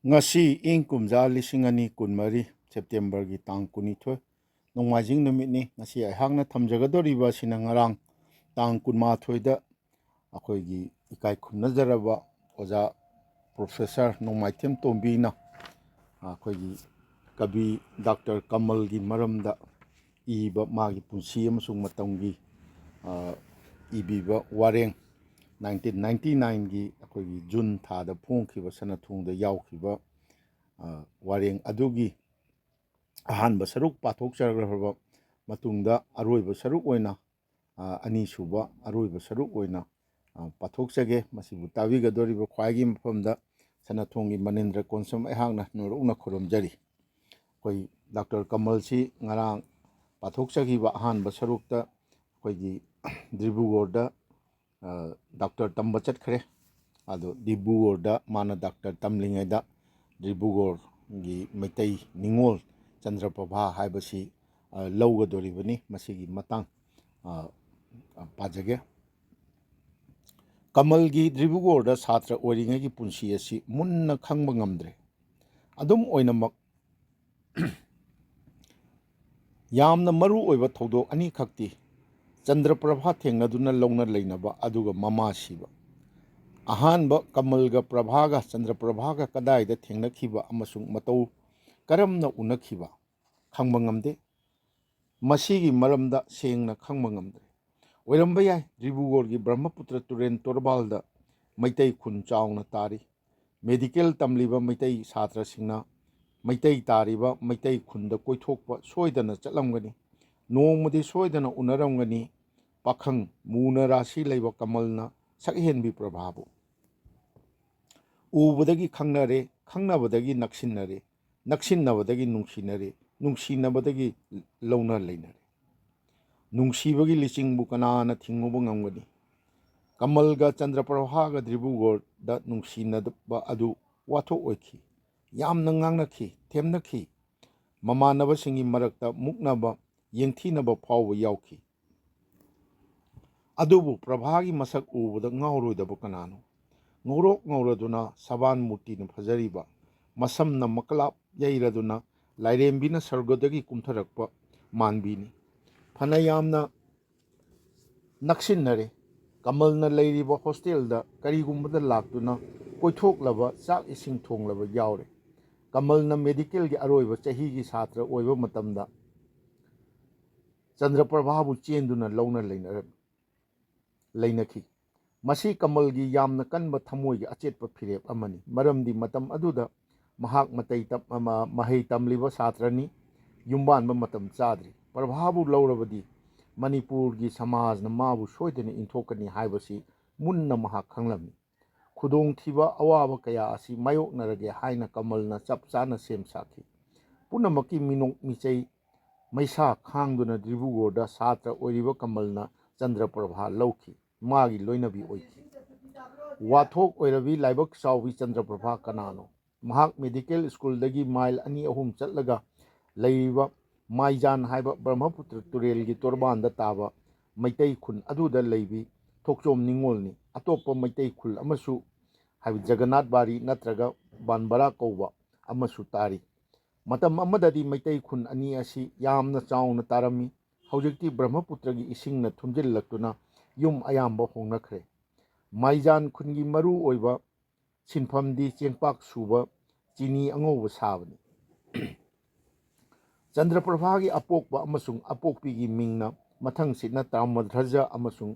Ngasi ing kumja lising ani kunmari September gi tang kunithoi nongmaijing numitni ngasi aihakna thamjagadoriba sina ngarang tang kunmathoida akoigi ikai khumnajaraba oja Professor Nongmaithem Tombi na akoigi Kavi Dr Kamalgi maramda iba magi punsi amasung matamgi ibiba wareng 1999 gi akoigi June thada phongkhiba sanathongda yawkhiba wareng adugi ahanba saruk pathokjargraba matungda aroiba saruk oina anisuba aroiba saruk oina pathokjage masibu tabigadoriba khwaigi mafamda sanathonggi manindra konsum aihakna norokna khoromjari koi Dr Kamal si ngarang pathokjagiba ahanba sarukta koigi Dribugorda Dr tamba chatkhare ado Dribugorda mana Dr tamlingaida Dribugor gi Maitai Ningol Chandraprabha haibasi lawgadoribani masigi matang pajage Kamalgi Dribugorda satra oringagi punsi asi munna khangba ngamdre adum oinamak yamna maru oiba thodok ani khakti Chandraprabha thengnaduna lawna leinaba aduga mama siba ahanba Kamalga Prabhaga Chandraprabhaga kadaida thengnakhiba amasung matau karamna unakhiba khangba ngamde masigi maramda sengna khangba ngamde oiramba yai Dribugorgi Brahmaputra Turen Torbalda Maitai khun chauna tari medical tamliba Maitai satra singna Maitai tariba Maitai khunda koithokpa soidana chatlamgani nongmadi soidana unaramgani pakhang muna rasi leiba Kamalna sakhenbi Prabhabu ubadagi khangnare khangnabadagi naksinare naksinnabadagi nungsinare nungsinabadagi lawna leinare nungsibagi lichingbu kanana thingmuba ngamgani Kamalga Chandraprabhaga Dribugorda nungsinadba adu wathok oikhi yamna ngangnakhi themnakhi mamanabasinggi marakta muknaba yengthinaba phawba yawkhi adubu Prabhagi masak ubada ngauroidaba kanano ngorok ngauraduna saban murtina phajariba masamna maklap yairaduna lairembina sargodagi kumtharakpa manbini phana yamna naksinnare Kamalna leiriba hostelda karigumbada laktuna koithoklaba chak ising thonglaba yawre Kamalna medical gi aroiba chahigi satra oiba matamda Chandraprabhabu chenduna lawna leinakhi masi Kamalgi yamna kanba thamoigi achetpa phirep amani maramdi matam aduda mahak mahei tamliba satrani yumbanba matam chadri Prabhabu lawrabadi Manipurgi samajna mabu soidana inthokani haibasi munna mahak khanglamni khudong thiba awaba kaya asi mayoknarage haina Kamalna chapchana sem sakhi punamaki minok michai maisa khangduna Dribugorda satra oiriba Kamalna Chandraprabha lawki magi loinabi oiki wathok oirabi laibak chawbi Chandraprabha kanano mahak medical school dagi mile ani ahum chatlaga leiba Maijan haiba Brahmaputra Turelgi Torbanda taba Maitai khun aduda leibi thokchom ningolni atopa Maitai khul amasu haiba Jagannath Bari natraga Banbara kouba amasu tari matam amadadi Maitai khun ani asi yamna chauna tarami hojikti Brahmaputragi isingna thumjillaktuna yum ayamba hongnakhre Maijan khungi maru oiba sinfamdi chengpak suba chini angoba sabani Chandraprabhagi apokpa amasung apokpigi mingna mathang sitna Tamadhraja amasung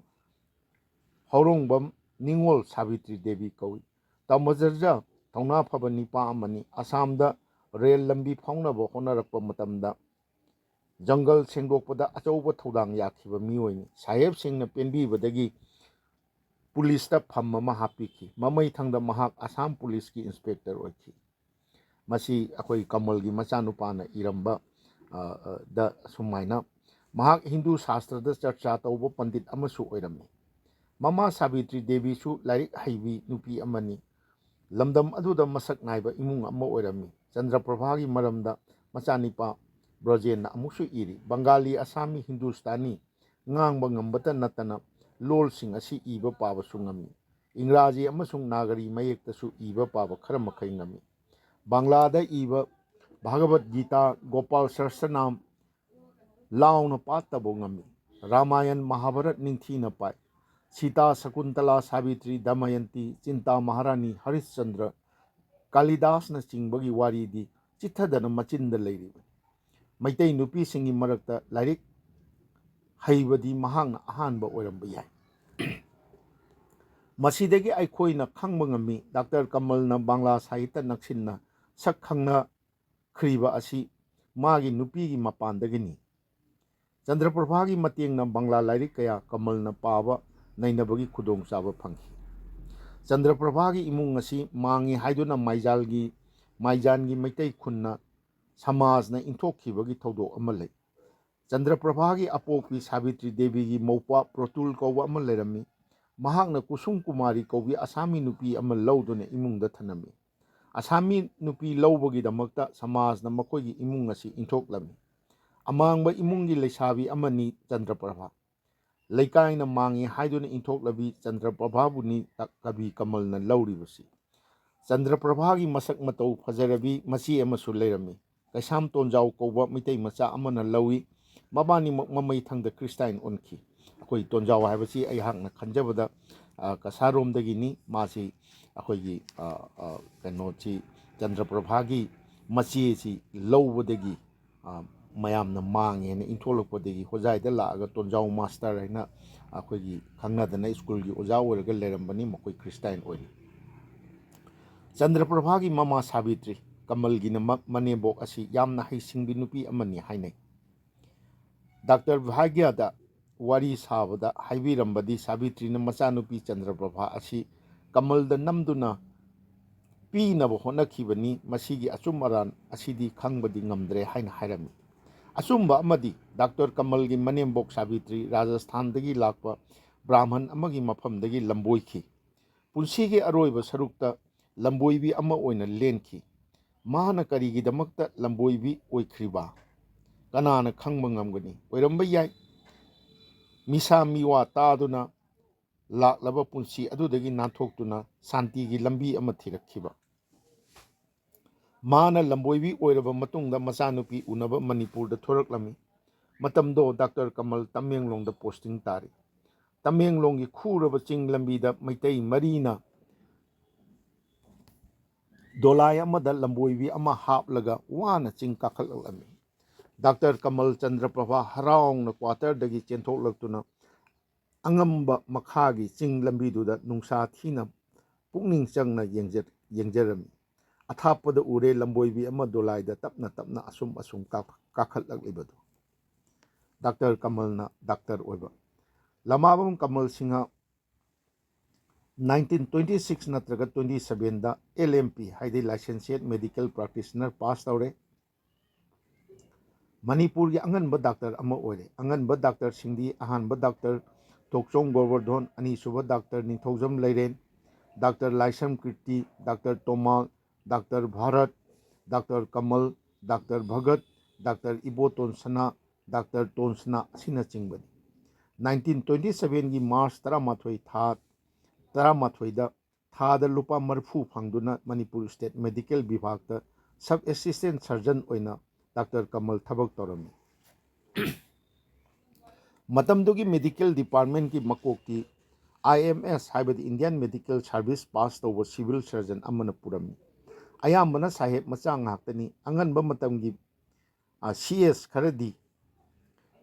Haurongbam Ningol Savitri Devi kawi Tamadhraja thongna phaba nipa amani Assamda rail lambi phaunaba honarakpa matamda jungle sengdokpada achouba thodang yakhiba miyoini saheb singna penbibadagi पुलिसता फम अमा हापीखी ममई थंगदा महाक Assam police की inspector ओइखी मसी अखोई कमलगी मचानुपाना इरंबा the सुमाइना महाक Hindu शास्त्र the चर्चा तौब पंडित अमसु ओइरमनी mama Savitri Devi सु like Hibi नुपी अमनी लमदम अदुदा मसक नाइबा इमुंग अमा ओइरमनी चंद्रप्रभागी मरमदा मचानिपा ब्रजेन अमुसु इरी बंगाली आसामी हिंदुस्तानी ngang ngambata natana lol sing asi iba paba sungami इंग्राजी अमसुंग नागरी मयेक्तसु इबा पाबा खरा मखै ngami Banglada iba Bhagavad Gita Gopal Sahasranam launa patabo ngami. Ramayan Mahabharat ningthina pai. Sita Sakuntala Savitri Damayanti Cinta Maharani Harishchandra Kalidas na chingbagi wari di chithadana machinda leiriba. Maitai nupi singi marakta lairik haibadi mahangna ahanba oiramba yai. Masidagi aikoina khangba ngami Dr. Kamalna Bangla Sahitya naksinna sak khangna khriba asi magi nupigi mapandagini. Chandraprabhagi matengna Bangla lairik kaya Kamalna paba nainabagi khudong chaba phangki. Chandraprabhagi imung asi mangi haiduna maijangi maitai khunna samajna inthokkhibagi thodok ama lei. Chandraprabhagi apokpi Savitri Devi gi maupa Protul kauba ama leirami. Mahakna Kusum Kumari kaubi Asami nupi ama lauduna imungda thanami. Asami nupi laubagi damakta samajna makoigi imung asi inthoklami. Amangba imungi leisabi amani Chandraprabha. Leikaina mangi haiduna inthoklabi Chandraprabhabuni Kavi Kamalna lauribasi. Chandraprabhagi masak matau fajarabi machi amasu leirami. Kaisam Tonjau kauba mitai macha amana lawi. Mabani mamai thangda Christine onki. Akoi Tonjau haibasi aihakna khanjabada kasaromdagini masi akoigi kanochi Chandraprabhagi machi si lowbadagi mayamna mangena intholokpadagi hojaida laaga Tonjau master haina akoigi khangnadana school gi oja oiraga lerambani makoi Christine oiri. Chandraprabhagi mama Savitri Kamalgi namak manebok asi yamna haisingbi nupi amani hainai. Dr. Bhagyada wari sabada haibirambadi Savitri na machanupi Chandraprabha asi Kamalda namduna pinaba honakibani masigi achum aran asidi khangbadi ngamdre haina hairami. Achumba amadi Dr. Kamalgi manembok Savitri Rajasthandagi lakpa Brahman amagi mafamdagi lamboiki. Punsigi aroiba sarukta lamboibi ama oina lenki. Mahana karigidamakta lamboibi oikhriba. Kanana khangba ngamgani oiramba yai misa miwa taduna laklaba punsi adudagi nanthokduna santigi lambi ama thirakhiba. Mana lamboibi oiraba matungda machanupi unaba Manipurda thoraklami. Matamdo Dr. Kamal Tamenglongda posting tari. Tamenglonggi khuraba ching lambida maitai marina dolai amada lamboibi ama haplaga wana ching kakhalalami. Dr. Kamal Chandraprabha haraungna quarter dagi chenthoklatuna angamba makhagi ching lambiduda nungsa thina pukning changna yengjerami. Athapada ure lamboibi ama dolaida tapna asum kakhatlakibadu. Dr. Kamalna Dr. oiba. Lamabam Kamal Singh 1926 natraga 27 da LMP haidi licensed medical practitioner pass tawre. Manipur ki anganba doctor ama oire. Anganba doctor singdi ahanba doctor Tokchong Govardhan ani suba doctor Nithojam Leiren, Dr. Laisam Kirti, Dr. TOME, Dr. Bharat, Dr. Kamal, Dr. Bhagat, Dr. Ibo Tonsana, Dr. Tonsana asina chingbani. 1927 ki March 13 tha 13 da thada lupa marfu phangduna Manipur State Medical Vibhagda Sub Assistant Surgeon oina Dr. Kamal thabak torami. Matamdugi Medical Department ki makokti IMS haibadi Indian Medical Service pass tawba civil surgeon amana purami. Ayambana saheb macha ngaktani anganba matamgi CS kharadi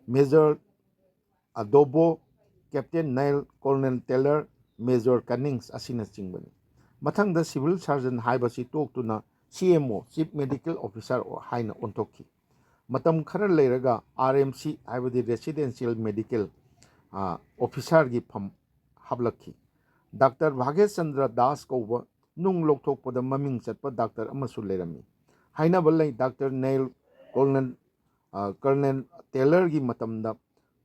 Major Adobo, Captain Nail, Colonel Taylor, Major Cunnings asina chingbani. Mathangda civil surgeon haibasi toktuna CMO Chief Medical Officer haina onthokki. Matam khara leiraga RMC haibadi Residential Medical Officer gi pham hablakki. Dr. Bhagesh Chandra Das kauba nung lokthokpada maming chatpa doctor amasu leirami. Haina balai Dr. Nail, Colonel Taylor gi matamda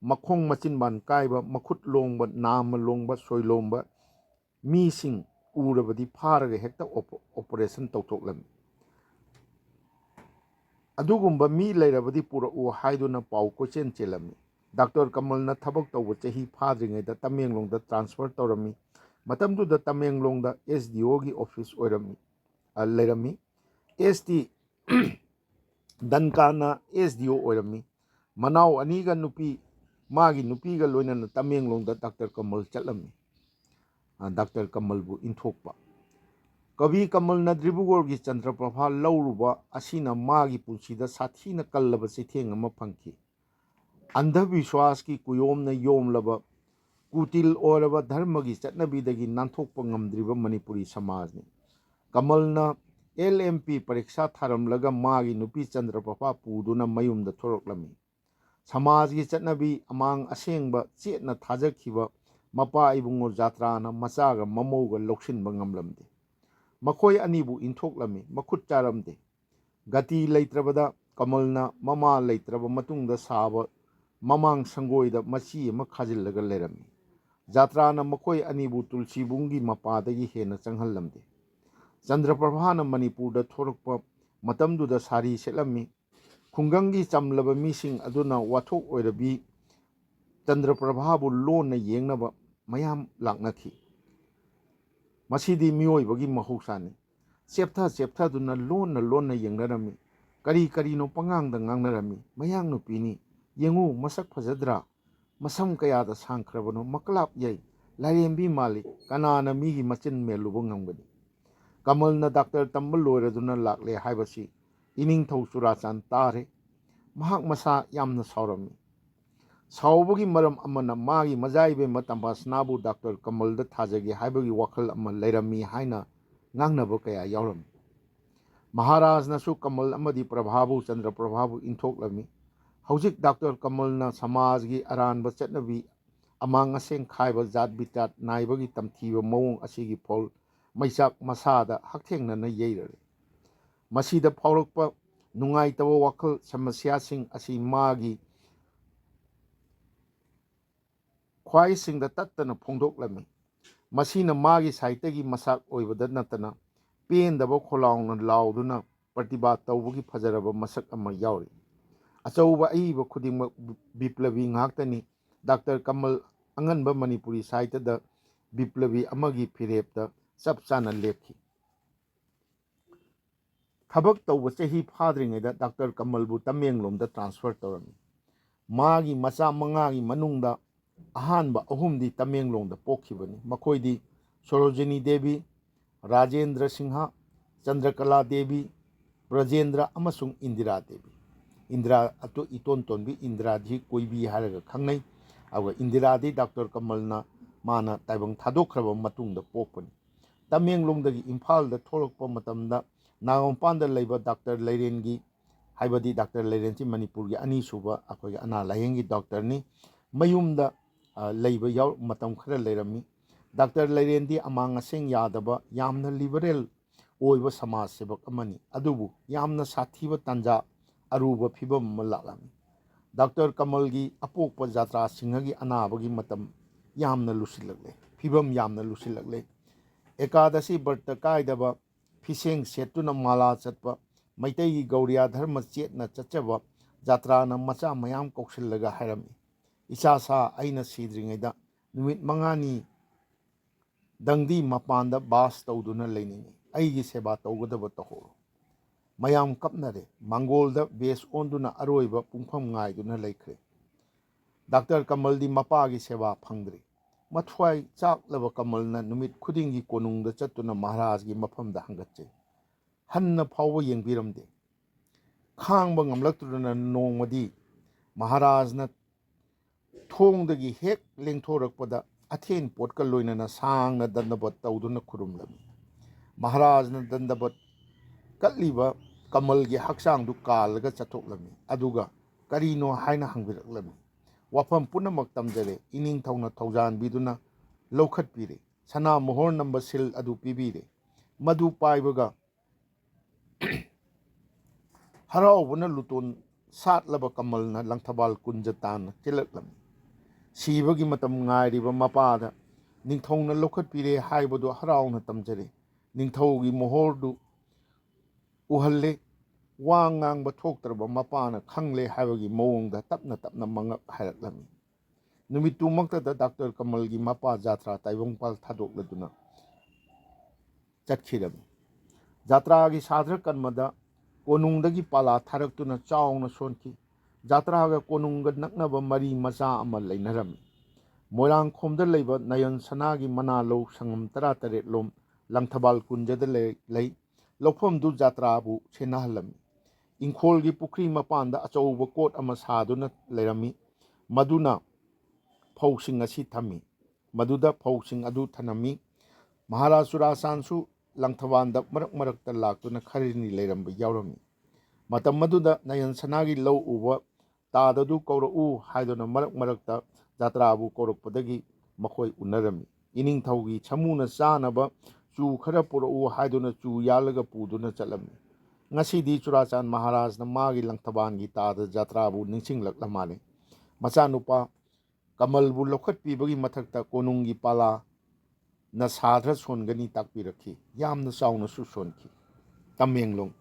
makhong machinban kaiba makhut longba nama longba soilomba mising urabadi pharaga hekta operation tawthoklami. Adugumba mi leirabadi pura u haiduna pau kochen chelami. Dr. Kamalna thabak tawba chahi phadringaida Tamenglongda transfer tawrami. Matamduda Tamenglongda SDO gi office oirami leirami. ST Dankana SDO oirami Manau aniga nupi magi nupi ga loinana Tamenglongda Dr. Kamal chatlammi Dr. Kamalbu inthokpa Kavi Kamal na Dribugorgi Chandraprabha lauruba asina magi punsida sathina kallaba chitheng ama phangki Andhabishwas ki kuyomna yomlaba kutil oraba dharmagi chatnabidagi nanthokpa ngamdriba Manipuri samajni Kamalna LMP pariksha tharamlaga magi nupi Chandraprabha puduna mayumda thoroklami samajgi chatnabi amang asengba chetna thajakhiba mapa ibungo jatrana machaga mamouga loksinba ngamlamde Makoi anibu inthoklammi makut charamde gati leitrabada Kamalna mama leitraba matungda saba mamang sangoida machi ama khajillaga lerami jatrana makoi anibu tulsibungi mapadagi hena changhallamde Chandraprabhana Manipurda thorokpa matamduda sari setlammi khungangi chamlaba mising aduna wathok oirabi Chandraprabhabu lonna yengnaba mayam laknakhi Masidi miyoibagi mahousani cheptha duna lonna yengnarami kari no pangangda ngangnarami mayang nupini yengu masak phajadra masam kayada sangkhrabano maklap yai lairembi mali kanana migi machin melubo ngamgani Kamalna Dr. Tambal loiraduna lakle haibasi ining thau surachan tare mahak masa yamna saurami Saubagi maram amana magi majaibe matambasnabu Dr. Kamalda thajagi haibagi wakhal ama leirami haina ngangnaba kaya yauram Maharajnasu Kamal amadi Prabhabu Chandraprabhabu inthoklami Haujik Dr. Kamalna samajgi aranba chatnabi amang aseng khaiba jat bitat naibagi tamthiba mawong asigi phol maisak masada hakthengnana yeirare masida phaurakpa nungaitaba wakhal samasyasing asi magi khwaisingda tattana phongdoklami masina magi saitagi masak oibada natana pendaba kholaungna lauduna pratibha tawbagi fajaraba masak ama yauri achauba aiba khudingmak biplabi ngaktani Dr. Kamal anganba Manipuri saitada biplabi amagi phirepta chapchana lepki thabak tawba chahi phadringaida Dr. Kamalbu Tamenglomda transfer tawrami magi macha mangagi manungda ahanba ahumdi Tamenglongda pokhibani makoidi Sorojini Devi Rajendra Singha Chandrakala Devi Brajendra amasung Indira Devi Indira atu iton tonbi Indira ji koibi haraga khangnai awa Indira di Dr. Kamalna mana taibang thadokhraba matungda pokpani Tamenglongdagi Imphal thorokpa matamda Nagampanda leiba Dr. Leirengi haibadi Dr. Leirenji Manipurgi ani suba akoiga ana layengi doctor ni mayumda leiba yaw matam khara leirami Dr. Leirendi amang aseng yadaba yamna liberal oiba samaj sebak amani adubu yamna sathiba tanja aruba phibam malakami Dr. Kamalgi apokpa jatra singhagi anabagi matam yamna lusilagle phibam yamna lusilagle Ekadasi Barta kaidaba Fiseng setuna mala chatpa Maitegi Gauriya Dharma chetna chachaba Jatrana macha mayam kauksillaga hairami Isa sa aina sidringaida numit mangani dangdi mapanda bas tawduna leiningi aigi seba tawgadaba tahoro mayam kapnare Mangolda base onduna aroiba pungpham ngaiduna leikhre Dr. Kamaldi mapagi seba phangdri Mathwai chak laba Kamalna numit khudingi konungda chatuna Maharajgi mafamda hangatche hanna phawba yengbiramde khangba ngamlaktuna nongmadi Maharajna thongdagi hek lengthorakpada athen potka loinana sangna dandabat tawduna khurumlami Maharajna dandabat katliba Kamalgi haksangdu kalaga chathoklami aduga karino haina hangbiraklami wafam punamak tamjare ining thawna thawjan biduna lawkhat pire sana mohor number sil adu pibire madu paibaga haraubuna luton satlaba Kamalna langthabal kunjatan tilaklami sibagi matam ngairiba mapada ningthongna lawkhat pire haibadu harauna tamjare ningthaugi mohordu uhalle wangang thoktraba mapana khangle haibagi mawongda tapna mangak hairaklami numitu maktada Dr. Kamalgi mapa jatra taibongpal thadokladuna chakhirami ꯖꯥꯇ꯭ꯔꯥꯒꯤ ꯁꯥꯗ꯭ꯔ ꯀꯟꯃꯗ ꯀꯣꯅꯨꯡꯗꯒꯤ ꯄꯥꯂꯥ ꯊꯥꯔꯛꯇꯨꯅ ꯆꯥꯎꯅ ꯁꯣꯟꯈꯤ꯫ ꯖꯥꯇ꯭ꯔꯥꯒ ꯀꯣꯅꯨꯡꯒ ꯅꯛꯅꯕ ꯃꯔꯤ ꯃꯆꯥ ꯑꯃ ꯂꯩꯅꯔꯝꯃꯤ꯫ ꯃꯣꯏꯔꯥꯡꯈꯣꯝꯗ ꯂꯩꯕ ꯅꯌꯟ ꯁꯅꯥꯒꯤ ꯃꯅꯥꯂꯧ ꯁꯪꯉꯝ 18 ꯂꯪꯊꯕꯥꯜ ꯀꯨꯟꯖꯗ ꯂꯩ꯫ ꯂꯧꯐꯝꯗꯨ ꯖꯥꯇ꯭ꯔꯥꯕꯨ ꯁꯦꯟꯅꯍꯜꯂꯝꯃꯤ꯫ ꯏꯪꯈꯣꯜꯒꯤ ꯄꯨꯈ꯭ꯔꯤ ꯃꯄꯥꯟꯗ ꯑꯆꯧꯕ ꯀꯣꯠ ꯑꯃ ꯁꯥꯗꯨꯅ ꯂꯩꯔꯝꯃꯤ, ꯃꯗꯨꯅ ꯐꯧꯁꯤꯡ ꯑꯁꯤ ꯊꯝꯃꯤ꯫ ꯃꯗꯨꯗ ꯐꯧꯁꯤꯡ ꯑꯗꯨ ꯊꯅꯝꯃꯤ꯫ ꯃꯍꯥꯔꯥꯖ ꯆꯨꯔꯥꯆꯥꯟꯁꯨ ꯂꯪꯊꯕꯥꯜꯗ ꯃꯔꯛ ꯃꯔꯛꯇ ꯂꯥꯛꯇꯨꯅ ꯈꯔꯅꯤ ꯂꯩꯔꯝꯕ ꯌꯥꯎꯔꯝꯃꯤ꯫ ꯃꯇꯝ ꯑꯗꯨꯗ ꯅꯌꯟ ꯁꯅꯥꯒꯤ ꯂꯧ ꯎꯕ ꯇꯥꯗꯗꯨ ꯀꯧꯔꯛꯎ ꯍꯥꯏꯗꯨꯅ ꯃꯔꯛ ꯃꯔꯛꯇ ꯖꯥꯇ꯭ꯔꯥꯕꯨ ꯀꯧꯔꯛꯄꯗꯒꯤ ꯃꯈꯣꯏ ꯎꯅꯔꯝꯃꯤ꯫ ꯏꯅꯤꯡꯊꯧꯒꯤ ꯁꯃꯨꯅ ꯆꯥꯅꯕ ꯆꯨ ꯈꯔ ꯄꯨꯔꯛꯎ ꯍꯥꯏꯗꯨꯅ ꯆꯨ ꯌꯥꯜꯂꯒ ꯄꯨꯗꯨꯅ ꯆꯠꯂꯝꯃꯤ꯫ ꯉꯁꯤꯗꯤ ꯆꯨꯔꯥꯆꯥꯟ ꯃꯍꯥꯔꯥꯖꯅ ꯃꯥꯒꯤ ꯂꯪꯊꯕꯥꯜꯒꯤ ꯇꯥꯗ ꯖꯥꯇ꯭ꯔꯥꯕꯨ ꯅꯤꯡꯁꯤꯡꯂꯛꯂ ꯃꯥꯜꯂꯤ꯫ ꯃꯆꯥꯅꯨꯄꯥ ꯀꯃꯜꯕꯨ ꯂꯧꯈꯠꯄꯤꯕꯒꯤ ꯃꯊꯛꯇ ꯀꯣꯅꯨꯡꯒꯤ ꯄꯥꯂꯥꯅ ꯁꯥꯗ꯭ꯔ ꯁꯣꯟꯒꯅꯤ ꯇꯥꯛꯄꯤꯔꯛꯈꯤ꯫ ꯌꯥꯝꯅ ꯆꯥꯎꯅꯁꯨ ꯁꯣꯟꯈꯤ꯫ ꯇꯃꯦꯡꯂꯣꯡ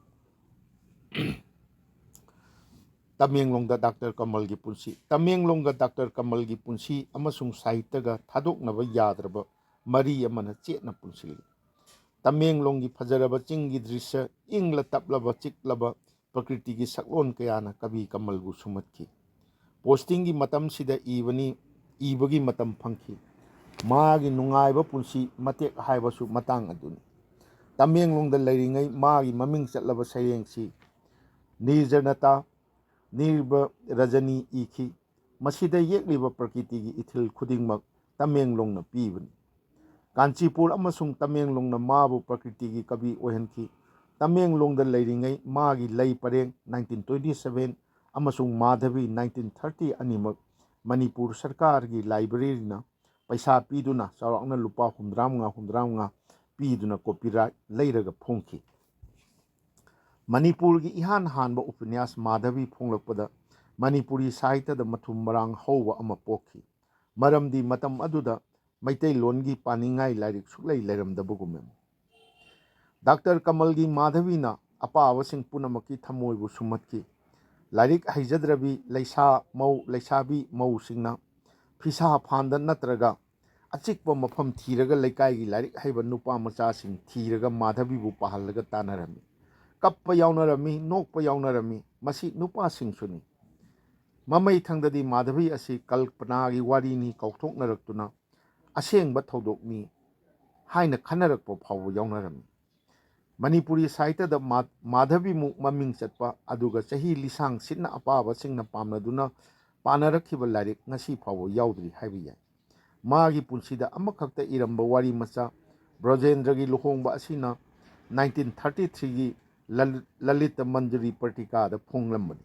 ꯇꯃꯦꯡꯂꯣꯡꯗ ꯗꯥꯛꯇꯔ ꯀꯃꯜꯒꯤ ꯄꯨꯟꯁꯤ꯫ ꯇꯃꯦꯡꯂꯣꯡꯒ ꯗꯥꯛꯇꯔ ꯀꯃꯜꯒꯤ ꯄꯨꯟꯁꯤ ꯑꯃꯁꯨꯡ ꯁꯥꯍꯤꯇ꯭ꯌꯒ ꯊꯥꯗꯣꯛꯅꯕ ꯌꯥꯗ꯭ꯔꯕ ꯃꯔꯤ ꯑꯃꯅ ꯆꯦꯠꯅ ꯄꯨꯟꯁꯤꯜꯂꯤ꯫ ꯇꯃꯦꯡꯂꯣꯡꯒꯤ ꯐꯖꯔꯕ ꯆꯤꯡꯒꯤ ꯗ꯭ꯔꯤꯁ꯭ꯌ, ꯏꯪꯂ ꯇꯞꯂꯕ ꯆꯤꯛꯂꯕ ꯄ꯭ꯔꯀ꯭ꯔꯤꯇꯤꯒꯤ ꯁꯛꯂꯣꯟ ꯀꯌꯥꯅ ꯀꯕꯤ ꯀꯃꯜꯕꯨ ꯁꯨꯝꯍꯠꯈꯤ꯫ ꯄꯣꯁꯇꯤꯡꯒꯤ ꯃꯇꯝꯁꯤꯗ ꯏꯕꯒꯤ ꯃꯇꯝ ꯐꯪꯈꯤ꯫ ꯃꯥꯒꯤ ꯅꯨꯡꯉꯥꯏꯕ ꯄꯨꯟꯁꯤ ꯃꯇꯦꯛ ꯍꯥꯏꯕꯁꯨ ꯃꯇꯥꯡ ꯑꯗꯨꯅꯤ꯫ ꯇꯃꯦꯡꯂꯣꯡꯗ ꯂꯩꯔꯤꯉꯩ ꯃꯥꯒꯤ ꯃꯃꯤꯡ ꯆꯠꯂꯕ ꯁꯩꯔꯦꯡꯁꯤ ꯅꯤꯔꯖꯅꯇꯥ ꯅꯤꯔꯕꯔꯖꯅꯤ ꯏꯈꯤ꯫ ꯃꯁꯤꯗ ꯌꯦꯛꯂꯤꯕ ꯄ꯭ꯔꯀ꯭ꯔꯤꯇꯤꯒꯤ ꯏꯊꯤꯜ ꯈꯨꯗꯤꯡꯃꯛ ꯇꯃꯦꯡꯂꯣꯡꯅ ꯄꯤꯕꯅꯤ꯫ ꯀꯥꯟꯆꯤꯄꯨꯔ ꯑꯃꯁꯨꯡ ꯇꯃꯦꯡꯂꯣꯡꯅ ꯃꯥꯕꯨ ꯄ꯭ꯔꯀ꯭ꯔꯤꯇꯤꯒꯤ ꯀꯕꯤ ꯑꯣꯏꯍꯟꯈꯤ꯫ ꯇꯃꯦꯡꯂꯣꯡꯗ ꯂꯩꯔꯤꯉꯩ ꯃꯥꯒꯤ ꯂꯩ ꯄꯔꯦꯡ 1927 ꯑꯃꯁꯨꯡ ꯃꯥꯙꯕꯤ 1930 ꯑꯅꯤꯃꯛ ꯃꯅꯤꯄꯨꯔ ꯁꯔꯀꯥꯔꯒꯤ ꯂꯥꯏꯕ꯭ꯔꯦꯔꯤꯅ ꯄꯩꯁꯥ ꯄꯤꯗꯨꯅ ꯆꯥꯎꯔꯥꯛꯅ ꯂꯨꯄꯥ 75 ꯄꯤꯗꯨꯅ ꯀꯣꯄꯤꯔꯥꯏꯠ ꯂꯩꯔꯒ ꯐꯣꯡꯈꯤ꯫ ꯃꯅꯤꯄꯨꯔꯒꯤ ꯏꯍꯥꯟ ꯍꯥꯟꯕ ꯎꯄꯟꯌꯥꯁ ꯃꯥꯙꯕꯤ ꯐꯣꯡꯂꯛꯄꯗ ꯃꯅꯤꯄꯨꯔꯤ ꯁꯥꯍꯤꯇ꯭ꯌꯗ ꯃꯊꯨꯝ ꯃꯔꯥꯡ ꯍꯧꯕ ꯑꯃ ꯄꯣꯛꯈꯤ꯫ ꯃꯔꯝꯗꯤ ꯃꯇꯝ ꯑꯗꯨꯗ ꯃꯩꯇꯩꯂꯣꯟꯒꯤ ꯄꯥꯅꯤꯡꯉꯥꯏ ꯂꯥꯏꯔꯤꯛ ꯁꯨꯛꯂꯩ ꯂꯩꯔꯝꯗꯕꯒꯨꯝꯕꯅꯤ꯫ ꯗꯥꯛꯇꯔ ꯀꯃꯜꯒꯤ ꯃꯥꯙꯕꯤꯅ ꯑꯄꯥꯕꯁꯤꯡ ꯄꯨꯝꯅꯃꯛꯀꯤ ꯊꯃꯣꯏꯕꯨ ꯁꯨꯝꯍꯠꯈꯤ꯫ ꯂꯥꯏꯔꯤꯛ ꯍꯩꯖꯗ꯭ꯔꯕꯤ ꯂꯩꯁꯥꯕꯤ ꯃꯧꯁꯤꯡꯅ ꯐꯤꯁꯥ ꯐꯥꯟꯗ ꯅꯠꯇ꯭ꯔꯒ ꯑꯆꯤꯛꯄ ꯃꯐꯝ ꯊꯤꯔꯒ ꯂꯩꯀꯥꯏꯒꯤ ꯂꯥꯏꯔꯤꯛ ꯍꯩꯕ ꯅꯨꯄꯥ ꯃꯆꯥꯁꯤꯡ ꯊꯤꯔꯒ ꯃꯥꯙꯕꯤꯕꯨ ꯄꯥꯍꯜꯂꯒ ꯇꯥꯟꯅꯔꯝꯃꯤ꯫ ꯀꯞꯄ ꯌꯥꯎꯅꯔꯝꯃꯤ, ꯅꯣꯛꯄ ꯌꯥꯎꯅꯔꯝꯃꯤ, ꯃꯁꯤ ꯅꯨꯄꯥꯁꯤꯡꯁꯨꯅꯤ꯫ ꯃꯃꯩꯊꯪꯗꯗꯤ ꯃꯥꯙꯕꯤ ꯑꯁꯤ ꯀꯜꯄꯅꯥꯒꯤ ꯋꯥꯔꯤꯅꯤ ꯀꯥꯎꯊꯣꯛꯅꯔꯛꯇꯨꯅ ꯑꯁꯦꯡꯕ ꯊꯧꯗꯣꯛꯅꯤ ꯍꯥꯏꯅ ꯈꯟꯅꯔꯛꯄ ꯐꯥꯎꯕ ꯌꯥꯎꯅꯔꯝꯃꯤ꯫ ꯃꯅꯤꯄꯨꯔꯤ ꯁꯥꯍꯤꯇ꯭ꯌꯗ ꯃꯥꯙꯕꯤꯃꯨꯛ ꯃꯃꯤꯡ ꯆꯠꯄ ꯑꯗꯨꯒ ꯆꯍꯤ ꯂꯤꯁꯥꯡ ꯁꯤꯠꯅ ꯑꯄꯥꯕꯁꯤꯡꯅ ꯄꯥꯝꯅꯗꯨꯅ ꯄꯥꯅꯔꯛꯈꯤꯕ ꯂꯥꯏꯔꯤꯛ ꯉꯁꯤ ꯐꯥꯎꯕ ꯌꯥꯎꯗ꯭ꯔꯤ ꯍꯥꯏꯕ ꯌꯥꯏ꯫ ꯃꯥꯒꯤ ꯄꯨꯟꯁꯤꯗ ꯑꯃꯈꯛꯇ ꯏꯔꯝꯕ ꯋꯥꯔꯤ ꯃꯆꯥ ꯕ꯭ꯔꯣꯖꯦꯟꯗ꯭ꯔꯒꯤ ꯂꯨꯍꯣꯡꯕ ꯑꯁꯤꯅ 1933ꯒꯤ ꯂꯂꯤꯇ ꯃꯟꯖꯔꯤ ꯄꯇ꯭ꯔꯤꯀꯥꯗ ꯐꯣꯡꯂꯝꯕꯅꯤ꯫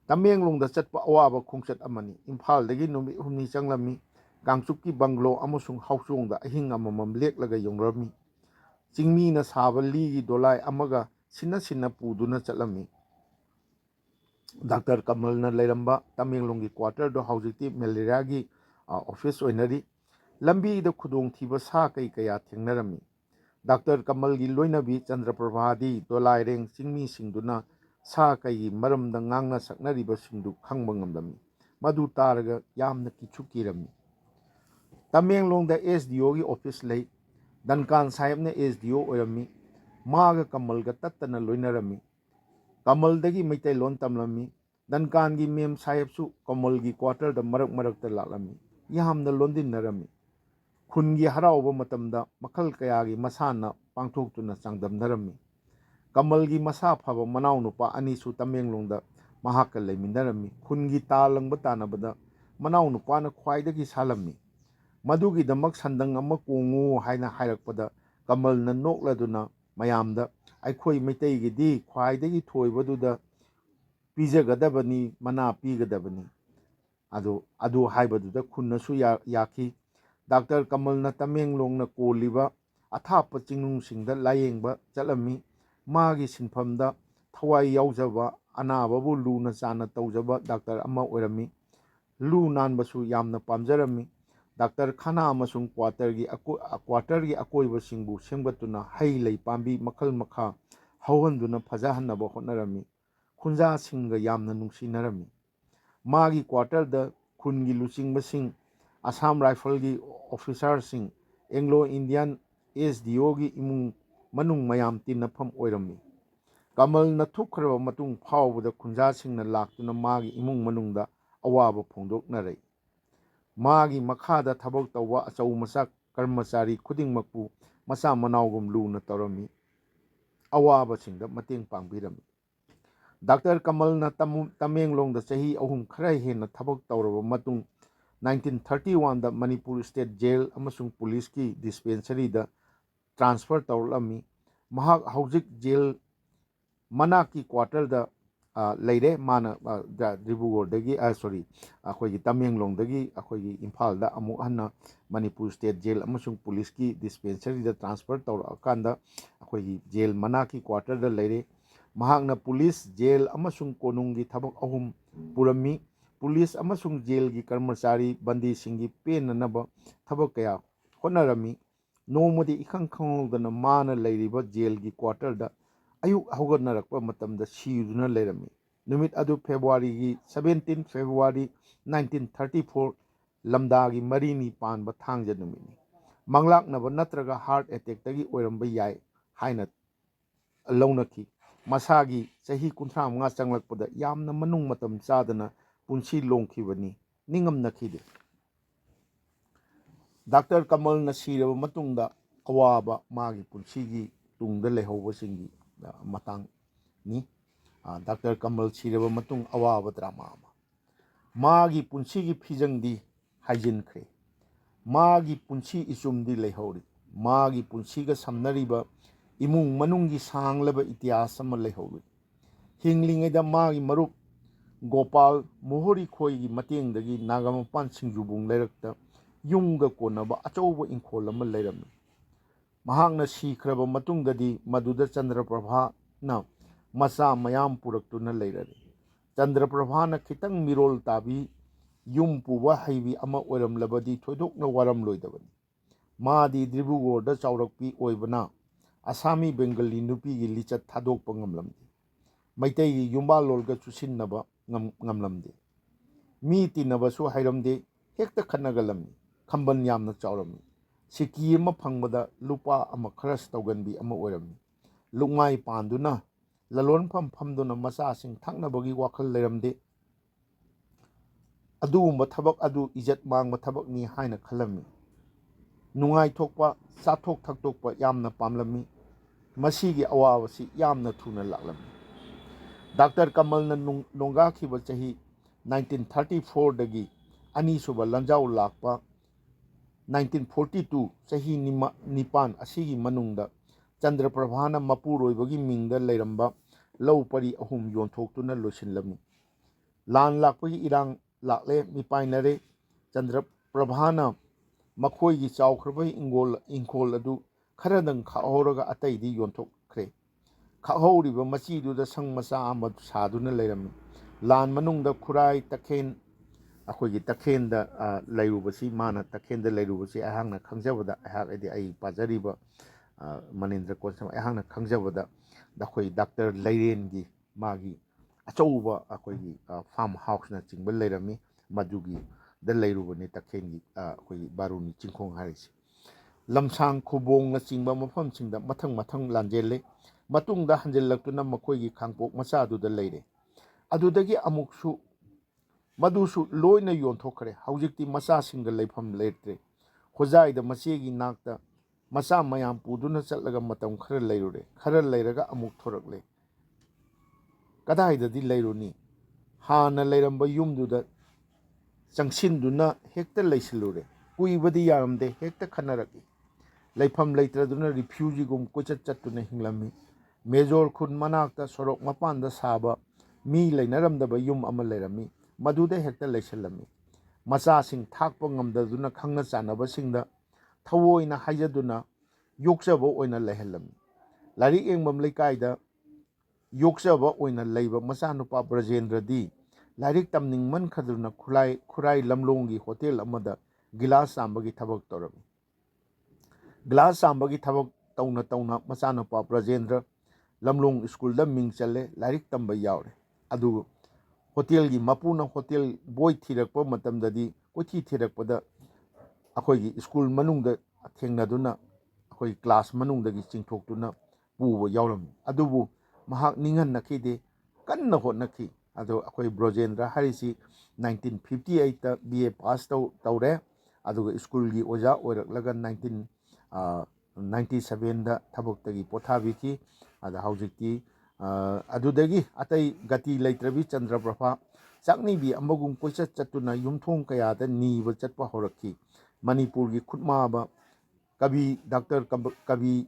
ꯇꯃꯦꯡꯂꯣꯡꯗ ꯆꯠꯄ ꯑꯋꯥꯕ ꯈꯣꯡꯆꯠ ꯑꯃꯅꯤ꯫ ꯏꯝꯐꯥꯜꯗꯒꯤ ꯅꯨꯃꯤꯠ 6 ꯆꯪꯂꯝꯃꯤ꯫ ꯀꯥꯡꯆꯨꯞꯀꯤ ꯕꯪꯒ꯭ꯂꯣ ꯑꯃꯁꯨꯡ ꯍꯥꯎꯆꯣꯡꯗ ꯑꯍꯤꯡ ꯑꯃꯃꯝ ꯂꯦꯛꯂꯒ ꯌꯧꯔꯝꯃꯤ꯫ ꯆꯤꯡꯃꯤꯅ ꯁꯥꯕ ꯂꯤꯒꯤ ꯗꯣꯂꯥꯏ ꯑꯃꯒ ꯁꯤꯟꯅ ꯄꯨꯗꯨꯅ ꯆꯠꯂꯝꯃꯤ꯫ ꯗꯥꯛꯇꯔ ꯀꯃꯜꯅ ꯂꯩꯔꯝꯕ ꯇꯃꯦꯡꯂꯣꯡꯒꯤ ꯀ꯭ꯋꯥꯇꯔꯗꯨ ꯍꯧꯖꯤꯛꯇꯤ ꯃꯦꯂꯦꯔꯤꯌꯥꯒꯤ ꯑꯣꯐꯤꯁ ꯑꯣꯏꯅꯔꯤ꯫ ꯂꯝꯕꯤꯗ ꯈꯨꯗꯣꯡꯊꯤꯕ ꯁꯥ ꯀꯩ ꯀꯌꯥ ꯊꯦꯡꯅꯔꯝꯃꯤ꯫ ꯗꯥꯛꯇꯔ ꯀꯃꯜꯒꯤ ꯂꯣꯏꯅꯕꯤ ꯆꯟꯗ꯭ꯔꯄ꯭ꯔꯚꯥꯗꯤ ꯗꯣꯂꯥꯏꯔꯦꯡ ꯆꯤꯡꯃꯤꯁꯤꯡꯗꯨꯅ ꯁꯥ ꯀꯩꯒꯤ ꯃꯔꯝꯗ ꯉꯥꯡꯅ ꯁꯛꯅꯔꯤꯕꯁꯤꯡꯗꯨ ꯈꯪꯕ ꯉꯝꯂꯝꯃꯤ꯫ ꯃꯗꯨ ꯇꯥꯔꯒ ꯌꯥꯝꯅ ꯀꯤꯁꯨ ꯀꯤꯔꯝꯃꯤ꯫ ꯇꯃꯦꯡꯂꯣꯡꯗ SDOꯒꯤ ꯑꯣꯐꯤꯁ ꯂꯩ꯫ ꯗꯟꯀꯥꯟ ꯁꯥꯍꯦꯕꯅ SDO ꯑꯣꯏꯔꯝꯃꯤ꯫ ꯃꯥꯒ ꯀꯃꯜꯒ ꯇꯠꯇꯅ ꯂꯣꯏꯅꯔꯝꯃꯤ꯫ ꯀꯃꯜꯗꯒꯤ ꯃꯩꯇꯩꯂꯣꯟ ꯇꯝꯂꯝꯃꯤ꯫ ꯗꯟꯀꯥꯟꯒꯤ ꯃꯦꯝ ꯁꯥꯍꯦꯕꯁꯨ ꯀꯃꯜꯒꯤ ꯀ꯭ꯋꯥꯇꯔꯗ ꯃꯔꯛ ꯃꯔꯛꯇ ꯂꯥꯛꯂꯝꯃꯤ꯫ ꯌꯥꯝꯅ ꯂꯣꯟꯗꯤꯟꯅꯔꯝꯃꯤ꯫ ꯈꯨꯟꯒꯤ ꯍꯔꯥꯎꯕ ꯃꯇꯝꯗ ꯃꯈꯜ ꯀꯌꯥꯒꯤ ꯃꯁꯥꯟꯅ ꯄꯥꯡꯊꯣꯛꯇꯨꯅ ꯆꯥꯡꯗꯝꯅꯔꯝꯃꯤ꯫ ꯀꯃꯜꯒꯤ ꯃꯁꯥ ꯐꯕ ꯃꯅꯥꯎꯅꯨꯄꯥ ꯑꯅꯤꯁꯨ ꯇꯃꯦꯡꯂꯣꯡꯗ ꯃꯍꯥꯛꯀ ꯂꯩꯃꯤꯟꯅꯔꯝꯃꯤ꯫ ꯈꯨꯟꯒꯤ ꯇꯥ ꯂꯪꯕ ꯇꯥꯟꯅꯕꯗ ꯃꯅꯥꯎꯅꯨꯄꯥꯅ ꯈ꯭ꯋꯥꯏꯗꯒꯤ ꯁꯥꯜꯂꯝꯃꯤ꯫ ꯃꯗꯨꯒꯤꯗꯃꯛ ꯁꯟꯗꯪ ꯑꯃ ꯀꯣꯡꯉꯨ ꯍꯥꯏꯅ ꯍꯥꯏꯔꯛꯄꯗ ꯀꯃꯜꯅ ꯅꯣꯛꯂꯗꯨꯅ ꯃꯌꯥꯝꯗ ꯑꯩꯈꯣꯏ ꯃꯩꯇꯩꯒꯤꯗꯤ ꯈ꯭ꯋꯥꯏꯗꯒꯤ ꯊꯣꯏꯕꯗꯨꯗ ꯄꯤꯖꯒꯗꯕꯅꯤ, ꯃꯅꯥ ꯄꯤꯒꯗꯕꯅꯤ ꯑꯗꯨ ꯍꯥꯏꯕꯗꯨꯗ ꯈꯨꯟꯅꯁꯨ ꯌꯥꯈꯤ꯫ ꯗꯥꯛꯇꯔ ꯀꯃꯜꯅ ꯇꯃꯦꯡꯂꯣꯡꯅ ꯀꯣꯜꯂꯤꯕ ꯑꯊꯥꯞꯄ ꯆꯤꯡꯅꯨꯡꯁꯤꯡꯗ ꯂꯥꯌꯦꯡꯕ ꯆꯠꯂꯝꯃꯤ꯫ ꯃꯥꯒꯤ ꯁꯤꯟꯐꯝꯗ ꯊꯋꯥꯏ ꯌꯥꯎꯖꯕ, ꯑꯅꯥꯕꯕꯨ ꯂꯨꯅ ꯆꯥꯟꯅ ꯇꯧꯖꯕ ꯗꯥꯛꯇꯔ ꯑꯃ ꯑꯣꯏꯔꯝꯃꯤ꯫ ꯂꯨ ꯅꯥꯟꯕꯁꯨ ꯌꯥꯝꯅ ꯄꯥꯝꯖꯔꯝꯃꯤ꯫ ꯗꯥꯛꯇꯔ ꯈꯥꯅꯥ ꯑꯃꯁꯨꯡ ꯀ꯭ꯋꯥꯇꯔꯒꯤ ꯑꯀꯣꯏꯕꯁꯤꯡꯕꯨ ꯁꯦꯝꯒꯠꯇꯨꯅ ꯍꯩ ꯂꯩ ꯄꯥꯝꯕꯤ ꯃꯈꯜ ꯃꯈꯥ ꯍꯧꯍꯟꯗꯨꯅ ꯐꯖꯍꯟꯅꯕ ꯍꯣꯠꯅꯔꯝꯃꯤ꯫ ꯈꯨꯟꯖꯥꯁꯤꯡꯒ ꯌꯥꯝꯅ ꯅꯨꯡꯁꯤꯅꯔꯝꯃꯤ꯫ ꯃꯥꯒꯤ ꯀ꯭ꯋꯥꯇꯔꯗ ꯈꯨꯟꯒꯤ ꯂꯨꯆꯤꯡꯕꯁꯤꯡ, ꯑꯁꯥꯝ ꯔꯥꯏꯐꯜꯒꯤ ꯑꯣꯐꯤꯁꯥꯔꯁꯤꯡ, ꯑꯦꯡꯒ꯭ꯂꯣ ꯏꯟꯗꯤꯌꯥꯟ SDOꯒꯤ ꯏꯃꯨꯡ manung mayam tinnafam oirami. Kamalna thukhraba matung phawbada khunjasingna laktuna magi imung manungda awaba phongdoknarai. Magi makhada thabak tawwa achau masak karmachari khudingmakpu masa manaugum luna tawrami. Awaba singda mateng pangbirami. Dr. Kamalna Tamenglongda chahi ahum khara hena thabak tawraba matung 1931 da Manipur State Jail amasung police ki dispensary da transfer tawrami. Mahak haujik jail manaki quarter da leire mana Dibrugarh dagi sorry akhoi Tamenglong dagi akhoi Imphal da amu hanna Manipur State Jail amasung police ki dispensary da transfer tawra kanda akhoi jail manaki quarter da leire. Mahakna police jail amasung konunggi thabak ahum purami. Police amasung jail gi karmachari bandi singi penanaba thabak kaya honarami. Nomadi ikhang khangdana mana leiriba jail gi quarter da ayuk haugatnarakpa matamda siruna leirami. Numit adu February 17 February 1934 lamdagi marini panba thangja numini. Manglaknaba natraga heart attack tagi oiramba yai haina launaki. Masagi chahi 35 changlakpada yamna manung matam chadana punsi longkhibani ningamnakhide. Dr. Kamal na siraba matungda awaba magi punsigi tungda lehaubasingi matang ni Dr. Kamal siraba matung awaba drama ama. Magi punsigi phijangdi hajinkhre. Magi punsi isumdi lehauri. Magi punsiga samnariba imung manunggi sanglaba ityas ama lehauri. Hinglingeda magi marup Gopal Mohori khoigi matengdagi Nagamapan Singjubung leirakta yungga konaba achauba inkhol ama leirami. Mahakna sikhraba matungdadi maduda Chandraprabha na macha mayam puraktuna leirari. Chandraprabha khitang mirol tabi yum puba haibi ama oiramlabadi thoidokna waram loidabani. Madi Dibrugarh da chaurakpi oibana Asami Bengali nupigi lichat thadokpa ngamlamdi. Maitei yumbalolga chusinnaba ngamlamdi. Mi tinabasu hairamde hekta khanagalamni. Khamban yamna chauramni. Siki ama phangbada lupa ama kharas tauganbi ama oiramni. Lukngai panduna lalonpham phamduna masasing thaknabagi wakhal leiramde. Adugumba thabak adu ijat mangba thabakni haina khalami. Nungai thokpa chathok thaktokpa yamna pamlami. Masigi awawasi yamna thuna laklami. Dr. Kamalna nongakhiba chahi 1934 dagi anisuba lanjau lakpa 1942 chahi nipan asigi manungda Chandraprabhana mapuroibagi mingda leiramba laupari ahum yonthokuna losinlami. Lan lakpagi irang lakle mipainare Chandraprabhana makhoigi chaukhrabai ingkol adu kharadang khahoraga ataidi yonthokkhre. Khahouriba machiduda sang macha ama saduna leirami. Lan manungda khurai takhen akhoi takhenda leirubasi mana takhenda leirubasi ahangna khangjabada ahagadi ai pajariba Manindra Konsam ahangna khangjabada dakhoi Dr. Leirengi magi achauba akhoi farm house na chingba leirami madugi da leirubani takhengi akhoi baruni chingkhong harisi. Lamsang khubong na chingba mafamsingda mathang lanjelle matungda hanjillaktuna makhoigi khangpok machaduda leire. Adudagi amuksu madusu loina yonthokre haujikti machasinga leifam leitre. Khojaida machegi nakta macha mayam puduna chatlaga matam khara leirure. Khara leiraga amuk thorakle. Kadaidadi leiruni. Hana leiramba yumduda changsinduna hekta leisilure. Kuibadi yaramde hekta khanaraki. Leifam leitraduna refugee gum kuchat chatuna hinglami. Major khun manakta sorok mapanda saba mi leinaramdaba yum ama leirami. Maduda hekta leisilami. Machasing thakpa ngamdaduna khangna chanabasingda thawoina haijaduna yokchaba oina leihallami. Larik engbam leikaida yokchaba oina leiba machanupa Brajendradi larik tamningman khaduna khurai lamlonggi hotel amada gilas sambagi thabak torami. Glass sambagi thabak tauna machanupa Brajendra lamlong school da ming chale larik tamba yaure. Adu hotel gi mapuna hotel boy thirakpa matamdadi kothi thirakpada akhoi gi school manungda thengnaduna akhoi class manungdagi chingthoktuna ꯄꯨꯕ ꯌꯥꯎꯔꯝꯃꯤ ꯑꯗꯨꯕꯨ ꯃꯍꯥꯛ ꯅꯤꯡꯍꯟꯅꯈꯤꯗꯦ ꯀꯟꯅ ꯍꯣꯠꯅꯈꯤ ꯑꯗꯣ ꯑꯩꯈꯣꯏ ꯕ꯭ꯔꯣꯖꯦꯟꯗ꯭ꯔ ꯍꯥꯏꯔꯤꯁꯤ 1958ꯇ BA pass ꯇꯧꯔꯦ ꯑꯗꯨꯒ ꯁ꯭ꯀꯨꯜꯒꯤ ꯑꯣꯖꯥ ꯑꯣꯏꯔꯛꯂꯒ 1997ꯗ ꯊꯕꯛꯇꯒꯤ ꯄꯣꯊꯥꯕꯤꯈꯤ ꯑꯗ ꯍꯧꯖꯤꯛꯇꯤ ꯑꯗꯨꯗꯒꯤ ꯑꯇꯩ ꯒꯇꯤ ꯂꯩꯇ꯭ꯔꯕꯤ ꯆꯟꯗ꯭ꯔꯄ꯭ꯔꯚꯥ ꯆꯥꯛꯅꯤꯕꯤ ꯑꯃꯒꯨꯝ ꯀꯣꯏꯆꯠ ꯆꯠꯇꯨꯅ ꯌꯨꯝꯊꯣꯡ ꯀꯌꯥꯗ ꯅꯤꯕ ꯆꯠꯄ ꯍꯧꯔꯛꯈꯤ ꯃꯅꯤꯄꯨꯔꯒꯤ ꯈꯨꯠꯃꯥꯕ ꯀꯕꯤ ꯗꯥꯛꯇꯔ ꯀꯕꯤ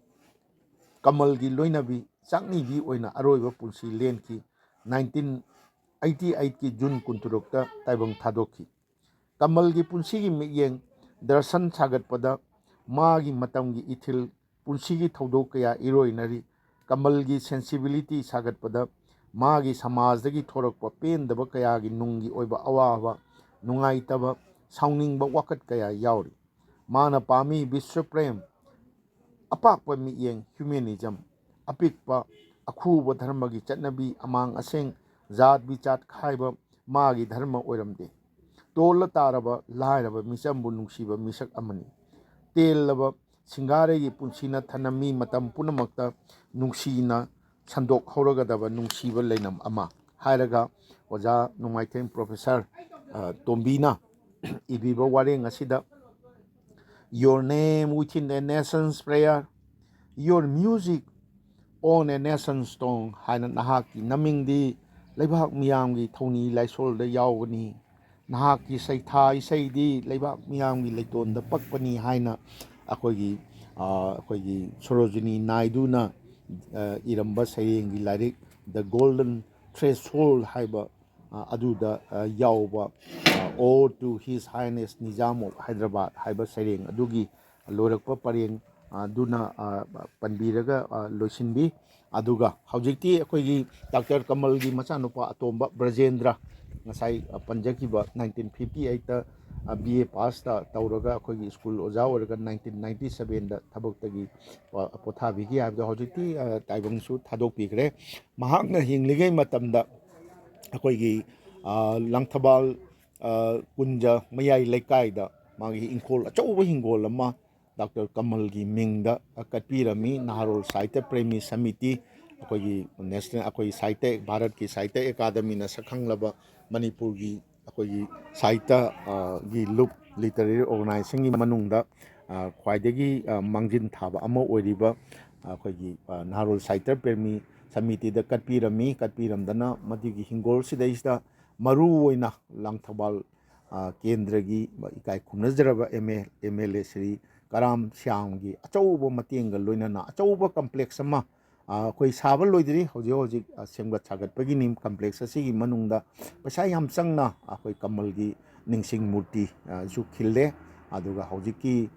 ꯀꯃꯜꯒꯤ ꯂꯣꯏꯅꯕꯤ ꯆꯥꯛꯅꯤꯕꯤ ꯑꯣꯏꯅ ꯑꯔꯣꯏꯕ ꯄꯨꯟꯁꯤ ꯂꯦꯟꯈꯤ 1988ꯀꯤ ꯖꯨꯟ 23ꯇ ꯇꯥꯏꯕꯪ ꯊꯥꯗꯣꯛꯈꯤ ꯀꯃꯜꯒꯤ ꯄꯨꯟꯁꯤꯒꯤ ꯃꯤꯠꯌꯦꯡ ꯗꯔꯁꯟ ꯁꯥꯒꯠꯄꯗ ꯃꯥꯒꯤ ꯃꯇꯝꯒꯤ ꯏꯊꯤꯜ ꯄꯨꯟꯁꯤꯒꯤ ꯊꯧꯗꯣꯛ ꯀꯌꯥ ꯏꯔꯣꯏꯅꯔꯤ ꯀꯃꯜꯒꯤ ꯁꯦꯟꯁꯤꯕꯤꯂꯤꯇꯤ ꯁꯥꯒꯠꯄꯗ ꯃꯥꯒꯤ ꯁꯃꯥꯖꯗꯒꯤ ꯊꯣꯔꯛꯄ ꯄꯦꯟꯗꯕ ꯀꯌꯥꯒꯤ ꯅꯨꯡꯒꯤ ꯑꯣꯏꯕ ꯑꯋꯥꯕ ꯅꯨꯡꯉꯥꯏꯇꯕ ꯁꯥꯎꯅꯤꯡꯕ ꯋꯥꯀꯠ ꯀꯌꯥ ꯌꯥꯎꯔꯤ ꯃꯥꯅ ꯄꯥꯝꯃꯤ ꯕꯤꯁ꯭ꯋꯄ꯭ꯔꯦꯝ ꯑꯄꯥꯛꯄ ꯃꯤꯠꯌꯦꯡ ꯍ꯭ꯌꯨꯃꯦꯅꯤꯖꯝ ꯑꯄꯤꯛꯄ ꯑꯈꯨꯕ ꯙꯔꯃꯒꯤ ꯆꯠꯅꯕꯤ ꯑꯃꯥꯡ ꯑꯁꯦꯡ ꯖꯥꯠ ꯕꯤꯆꯥꯠ ꯈꯥꯏꯕ ꯃꯥꯒꯤ ꯙꯔꯃ ꯑꯣꯏꯔꯝꯗꯦ ꯇꯣꯜꯂ ꯇꯥꯔꯕ ꯂꯥꯏꯔꯕ ꯃꯤꯆꯝꯕꯨ ꯅꯨꯡꯁꯤꯕ ꯃꯤꯁꯛ ꯑꯃꯅꯤ ꯇꯦꯜꯂꯕ ꯁꯤꯡꯒꯥꯔꯩꯒꯤ ꯄꯨꯟꯁꯤꯅ ꯊꯅꯝꯃꯤ ꯃꯇꯝ ꯄꯨꯝꯅꯃꯛꯇ ꯅꯨꯡꯁꯤꯅ ꯁꯟꯗꯣꯛꯍꯧꯔꯒꯗꯕ ꯅꯨꯡꯁꯤꯕ ꯂꯩꯅꯝ ꯑꯃ ꯍꯥꯏꯔꯒ ꯑꯣꯖꯥ ꯅꯣꯡꯃꯥꯏꯊꯦꯝ ꯄ꯭ꯔꯣꯐꯦꯁꯔ ꯇꯣꯝꯕꯤꯅ ꯏꯕꯤꯕ ꯋꯥꯔꯦꯡ ꯑꯁꯤꯗ Your name within a nation's prayer, your music on a nation's tongue 하는 나하기 남밍디 레박 미양기 토니 라이솔다 야오니 나하기 사이타 이사이디 레박 미양기 레톤다 빡ꯄꯅꯤ 하이나 ꯑꯩꯈꯣꯏꯒꯤ ꯁꯣꯔꯣꯖꯤꯅꯤ ꯅꯥꯏꯗꯨꯅ 이름바 ꯁꯩꯔꯦꯡꯒꯤ ꯂꯥꯏꯔꯤꯛ The Golden Threshold ꯍꯥꯏꯕ ꯑꯗꯨꯗ ꯌꯥꯎꯕ Ode to His Highness Nizam of Hyderabad ꯍꯥꯏꯕ ꯁꯩꯔꯦꯡ ꯑꯗꯨꯒꯤ ꯂꯣꯏꯔꯛꯄ ꯄꯔꯦꯡ ꯑꯗꯨꯅ ꯄꯟꯕꯤꯔꯒ ꯂꯣꯏꯁꯤꯟꯕꯤ ꯑꯗꯨꯒ ꯍꯧꯖꯤꯛꯇꯤ ꯑꯩꯈꯣꯏꯒꯤ ꯗꯥꯛꯇꯔ ꯀꯃꯜꯒꯤ ꯃꯆꯥꯅꯨꯄꯥ ꯑꯇꯣꯝꯕ ꯕ꯭ꯔꯖꯦꯟꯗ꯭ꯔ ꯉꯁꯥꯏ ꯄꯟꯖꯈꯤꯕ 1958ꯇ BA ꯄꯥꯁ ꯇꯧꯔꯒ ꯑꯩꯈꯣꯏꯒꯤ ꯁ꯭ꯀꯨꯜ ꯑꯣꯖꯥ ꯑꯣꯏꯔꯒ 1997ꯗ ꯊꯕꯛꯇꯒꯤ ꯄꯣꯊꯥꯕꯤꯈꯤ ꯍꯥꯏꯕꯗꯣ ꯍꯧꯖꯤꯛꯇꯤ ꯇꯥꯏꯕꯪꯁꯨ ꯊꯥꯗꯣꯛꯄꯤꯈ꯭ꯔꯦ ꯃꯍꯥꯛꯅ ꯍꯤꯡꯂꯤꯉꯩ ꯃꯇꯝꯗ ꯑꯩꯈꯣꯏꯒꯤ ꯂꯪꯊꯕꯥꯜ ꯀꯨꯟꯖ ꯃꯌꯥꯏ ꯂꯩꯀꯥꯏꯗ ꯃꯥꯒꯤ ꯏꯪꯈꯣꯜ ꯑꯆꯧꯕ ꯍꯤꯡꯒꯣꯜ ꯑꯃ ꯗꯥꯛꯇꯔ ꯀꯃꯜꯒꯤ ꯃꯤꯡꯗ ꯀꯠꯄꯤꯔꯝꯃꯤ ꯅꯍꯥꯔꯣꯜ ꯁꯥꯍꯤꯇ꯭ꯌ ꯄ꯭ꯔꯦꯃꯤ ꯁꯃꯤꯇꯤ ꯑꯩꯈꯣꯏꯒꯤ ꯅꯦꯁꯅꯦꯜ ꯑꯩꯈꯣꯏ ꯁꯥꯍꯤꯇ꯭ꯌ ꯚꯥꯔꯠꯀꯤ ꯁꯥꯍꯤꯇ꯭ꯌ ꯑꯦꯀꯥꯗꯃꯤꯅ ꯁꯛꯈꯪꯂꯕ ꯃꯅꯤꯄꯨꯔꯒꯤ ꯑꯩꯈꯣꯏꯒꯤ ꯁꯥꯍꯤꯇ꯭ꯌꯒꯤ ꯂꯨꯞ ꯂꯤꯇꯔꯦꯔꯤ ꯑꯣꯔꯒꯅꯥꯏꯖꯦꯁꯟꯒꯤ ꯃꯅꯨꯡꯗ ꯈ꯭ꯋꯥꯏꯗꯒꯤ ꯃꯥꯡꯖꯤꯟ ꯊꯥꯕ ꯑꯃ ꯑꯣꯏꯔꯤꯕ ꯑꯩꯈꯣꯏꯒꯤ ꯅꯍꯥꯔꯣꯜ ꯁꯥꯍꯤꯇ꯭ꯌ ꯄ꯭ꯔꯦꯃꯤ ꯁꯃꯤꯇꯤꯗ ꯀꯠꯄꯤꯔꯝꯗꯅ ꯃꯗꯨꯒꯤ ꯍꯤꯡꯒꯣꯜꯁꯤꯗꯩꯁꯤꯗ ꯃꯔꯨ ꯑꯣꯏꯅ ꯂꯪꯊꯕꯥꯜ ꯀꯦꯟꯗ꯭ꯔꯒꯤ ꯏꯀꯥꯏ ꯈꯨꯝꯅꯖꯔꯕ MLA ꯁ꯭ꯔꯤ ꯀꯔꯥꯝ ꯁ꯭ꯌꯥꯝꯒꯤ ꯑꯆꯧꯕ ꯃꯇꯦꯡꯒ ꯂꯣꯏꯅꯅ ꯑꯆꯧꯕ ꯀꯝꯄ꯭ꯂꯦꯛꯁ ꯑꯃ ꯑꯩꯈꯣꯏ ꯁꯥꯕ ꯂꯣꯏꯗ꯭ꯔꯤ ꯍꯧꯖꯤꯛ ꯁꯦꯝꯒꯠ ꯁꯥꯒꯠꯄꯒꯤꯅꯤ ꯀꯝꯄ꯭ꯂꯦꯛꯁ ꯑꯁꯤꯒꯤ ꯃꯅꯨꯡꯗ ꯄꯩꯁꯥ ꯌꯥꯝ ꯆꯪꯅ ꯑꯩꯈꯣꯏ ꯀꯃꯜꯒꯤ ꯅꯤꯡꯁꯤꯡ ꯃꯨꯔꯇꯤꯁꯨ ꯈꯤꯜꯂꯦ ꯑꯗꯨꯒ ꯍꯧꯖꯤꯛꯀꯤ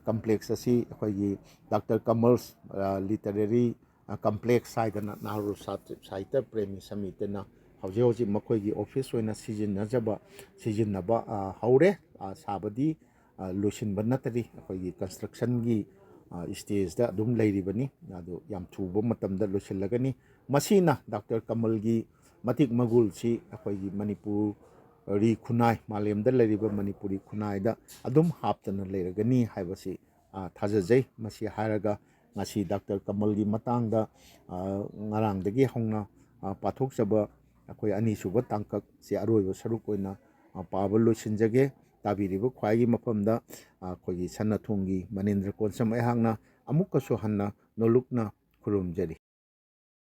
ꯀꯝꯄ꯭ꯂꯦꯛꯁ ꯑꯁꯤ ꯑꯩꯈꯣꯏꯒꯤ ꯗꯥꯛꯇꯔ ꯀꯃꯜꯁ ꯂꯤꯇꯔꯦꯔꯤ ꯀꯝꯄ꯭ꯂꯦꯛꯁ ꯍꯥꯏꯗꯅ ꯅꯍꯥꯔꯣꯜ ꯁꯥꯍꯤꯇ꯭ꯌ ꯄ꯭ꯔꯦꯃꯤ ꯁꯃꯤꯇꯤꯅ ꯍꯧꯖꯤꯛ ꯃꯈꯣꯏꯒꯤ ꯑꯣꯐꯤꯁ ꯑꯣꯏꯅ ꯁꯤꯖꯤꯟꯅꯕ ꯍꯧꯔꯦ ꯁꯥꯕꯗꯤ ꯂꯣꯏꯁꯤꯟꯕ ꯅꯠꯇ꯭ꯔꯤ ꯑꯩꯈꯣꯏꯒꯤ ꯀꯟꯁꯇ꯭ꯔꯛꯁꯟꯒꯤ ꯁ꯭ꯇꯦꯖꯇ ꯑꯗꯨꯝ ꯂꯩꯔꯤꯕꯅꯤ ꯑꯗꯨ ꯌꯥꯝ ꯊꯨꯕ ꯃꯇꯝꯗ ꯂꯣꯏꯁꯤꯜꯂꯒꯅꯤ ꯃꯁꯤꯅ ꯗꯥꯛꯇꯔ ꯀꯃꯜꯒꯤ ꯃꯇꯤꯛ ꯃꯒꯨꯜꯁꯤ ꯑꯩꯈꯣꯏꯒꯤ ꯃꯅꯤꯄꯨꯔꯤ ꯈꯨꯟꯅꯥꯏ ꯃꯥꯂꯦꯝꯗ ꯂꯩꯔꯤꯕ ꯃꯅꯤꯄꯨꯔꯤ ꯈꯨꯟꯅꯥꯏꯗ ꯑꯗꯨꯝ ꯍꯥꯞꯇꯅ ꯂꯩꯔꯒꯅꯤ ꯍꯥꯏꯕꯁꯤ ꯊꯥꯖꯖꯩ ꯃꯁꯤ ꯍꯥꯏꯔꯒ ꯉꯁꯤ ꯗꯥꯛꯇꯔ ꯀꯃꯜꯒꯤ ꯃꯇꯥꯡꯗ ꯉꯔꯥꯡꯗꯒꯤ ꯍꯧꯅ ꯄꯥꯊꯣꯛꯆꯕ ꯑꯩꯈꯣꯏ ꯑꯅꯤꯁꯨꯕ ꯇꯥꯡꯀꯛꯁꯤ ꯑꯔꯣꯏꯕ ꯁꯔꯨꯛ ꯑꯣꯏꯅ ꯄꯥꯕ ꯂꯣꯏꯁꯤꯟꯖꯒꯦ ꯇꯥꯕꯤꯔꯤꯕ ꯈ꯭ꯋꯥꯏꯒꯤ ꯃꯐꯝꯗ ꯑꯩꯈꯣꯏꯒꯤ ꯁꯅꯥꯊꯣꯡꯒꯤ ꯃꯅꯤꯟꯗ꯭ꯔ ꯀꯣꯟꯁꯝ ꯑꯩꯍꯥꯛꯅ ꯑꯃꯨꯛꯀꯁꯨ ꯍꯟꯅ ꯅꯣꯂꯨꯛꯅ ꯈꯨꯔꯨꯝꯖꯔꯤ